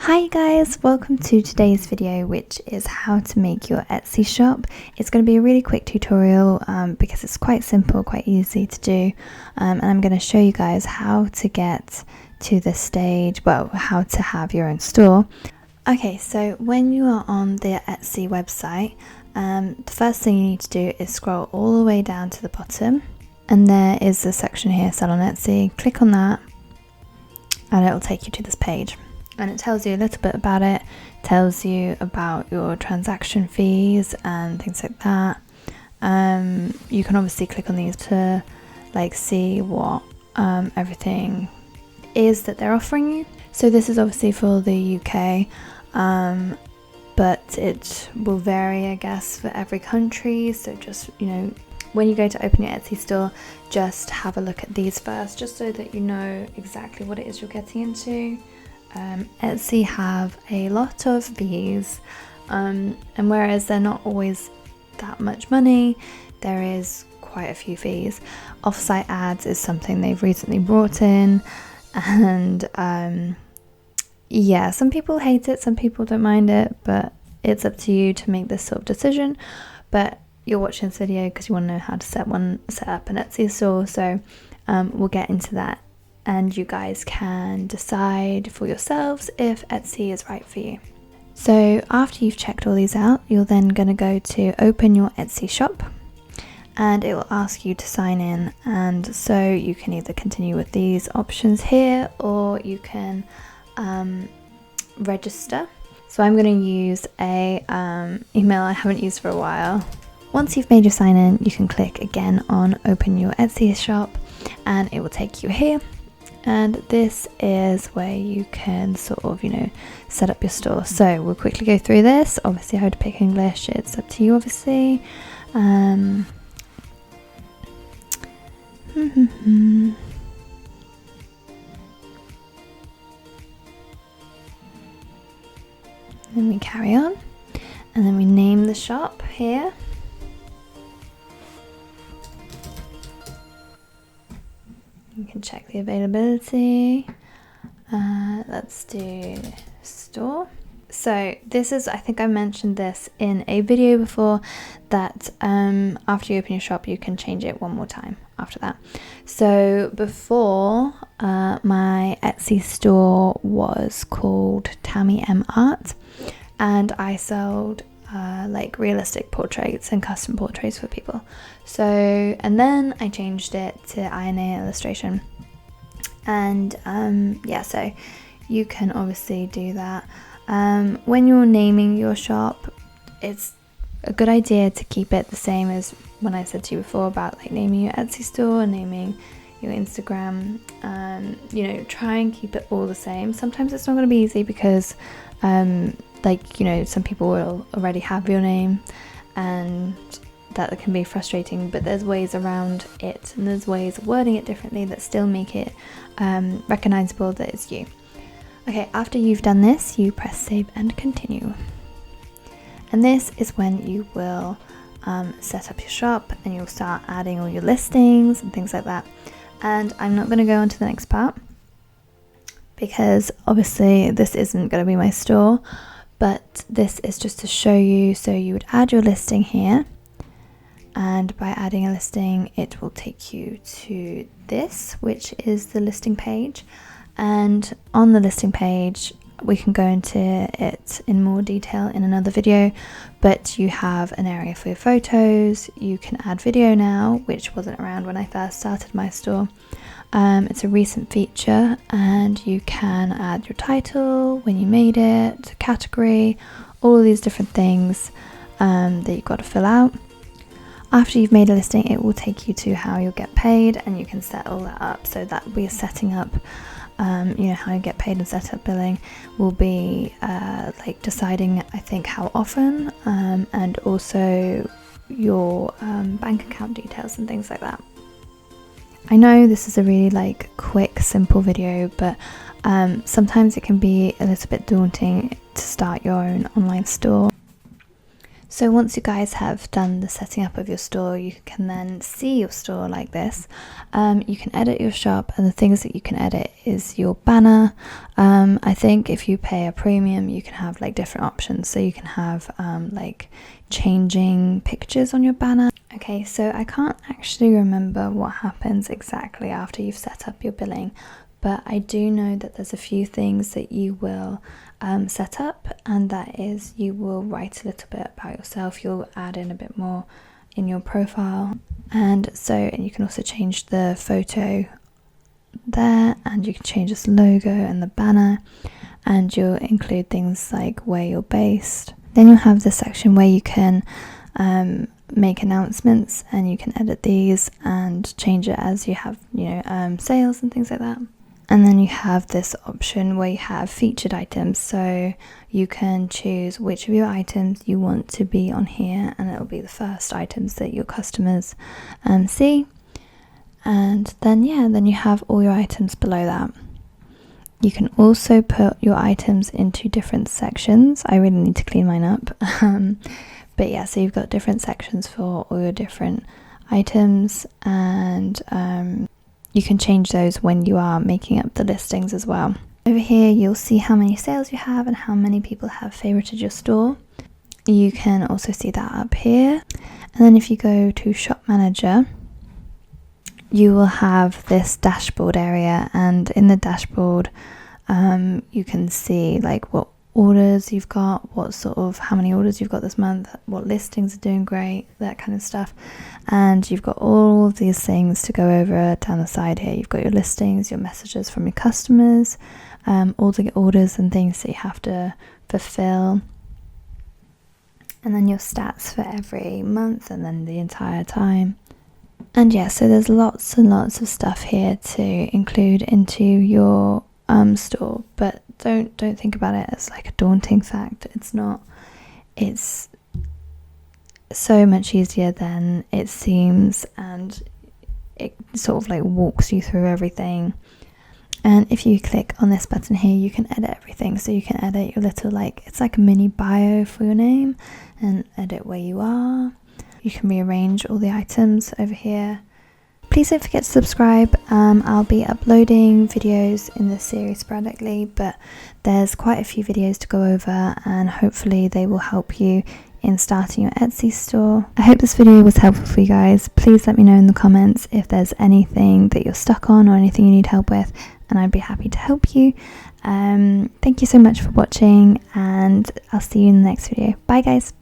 Hi guys, welcome to today's video, which is how to make your Etsy shop. It's going to be a really quick tutorial because it's quite simple, quite easy to do, and I'm going to show you guys how to get to the stage, well, how to have your own store. Okay, so when you are on the Etsy website, the first thing you need to do is scroll all the way down to the bottom, and there is a section here, Sell on Etsy. Click on that and it will take you to this page. And it tells you a little bit about it, tells you about your transaction fees and things like that. You can obviously click on these to see what everything is that they're offering you. So this is obviously for the UK, but it will vary, I guess, for every country. So just, when you go to open your Etsy store, just have a look at these first, just so that you know exactly what it is you're getting into. Etsy have a lot of fees, and whereas they're not always that much money, there is quite a few fees. Offsite ads is something they've recently brought in, and yeah, some people hate it, some people don't mind it, but it's up to you to make this sort of decision. But you're watching this video because you want to know how to set up an Etsy store, so we'll get into that. And you guys can decide for yourselves if Etsy is right for you. So after you've checked all these out, you're then going to go to open your Etsy shop, and it will ask you to sign in. And so you can either continue with these options here, or you can register. So I'm going to use a email I haven't used for a while. Once you've made your sign in, you can click again on open your Etsy shop, and it will take you here. And this is where you can sort of, set up your store. So we'll quickly go through this. Obviously, how to pick English, it's up to you, obviously. Then we carry on, and then we name the shop here. You can check the availability. Let's do store. So this is, I think I mentioned this in a video before, that after you open your shop, you can change it one more time after that. So before, my Etsy store was called Tammy M Art, and I sold realistic portraits and custom portraits for people. So, and then I changed it to aianaiya illustration, and yeah, so you can obviously do that. When you're naming your shop, it's a good idea to keep it the same as when I said to you before about naming your Etsy store, naming your Instagram. Try and keep it all the same. Sometimes it's not going to be easy because some people will already have your name, and that can be frustrating, but there's ways around it, and there's ways of wording it differently that still make it recognizable that it's you. Okay, after you've done this, you press save and continue. And this is when you will set up your shop, and you'll start adding all your listings and things like that. And I'm not going to go on to the next part because obviously this isn't going to be my store, but this is just to show you. So you would add your listing here, and by adding a listing, it will take you to this, which is the listing page. And on the listing page, we can go into it in more detail in another video, but you have an area for your photos. You can add video now, which wasn't around when I first started my store. It's a recent feature, and you can add your title, when you made it, category, all of these different things that you've got to fill out. After you've made a listing, it will take you to how you'll get paid, and you can set all that up. So that we're setting up, how you get paid and set up billing will be deciding, I think, how often, and also your bank account details and things like that. I know this is a really quick, simple video, but sometimes it can be a little bit daunting to start your own online store. So once you guys have done the setting up of your store, you can then see your store like this. You can edit your shop, and the things that you can edit is your banner. I think if you pay a premium, you can have like different options. So you can have like changing pictures on your banner. Okay, so I can't actually remember what happens exactly after you've set up your billing, but I do know that there's a few things that you will set up, and that is you will write a little bit about yourself. You'll add in a bit more in your profile, and you can also change the photo there, and you can change this logo and the banner, and you'll include things like where you're based. Then you'll have this section where you can make announcements, and you can edit these and change it as you have sales and things like that. And then you have this option where you have featured items, so you can choose which of your items you want to be on here, and it'll be the first items that your customers see. And then you have all your items below that. You can also put your items into different sections. I really need to clean mine up. But yeah, so you've got different sections for all your different items, and you can change those when you are making up the listings as well. Over here, you'll see how many sales you have and how many people have favorited your store. You can also see that up here. And then if you go to Shop Manager, you will have this dashboard area, and in the dashboard, you can see like what orders you've got, how many orders you've got this month, what listings are doing great, that kind of stuff. And you've got all of these things to go over down the side here. You've got your listings, your messages from your customers, all the orders and things that you have to fulfill, and then your stats for every month and then the entire time. And yeah, so there's lots and lots of stuff here to include into your store, but don't think about it as like a daunting fact. It's not. It's so much easier than it seems, and it sort of like walks you through everything. And if you click on this button here, you can edit everything. So you can edit your little it's like a mini bio for your name, and edit where you are. You can rearrange all the items over here. Please don't forget to subscribe. I'll be uploading videos in this series sporadically, but there's quite a few videos to go over, and hopefully they will help you in starting your Etsy store. I hope this video was helpful for you guys. Please let me know in the comments if there's anything that you're stuck on or anything you need help with, and I'd be happy to help you. Thank you so much for watching, and I'll see you in the next video. Bye guys.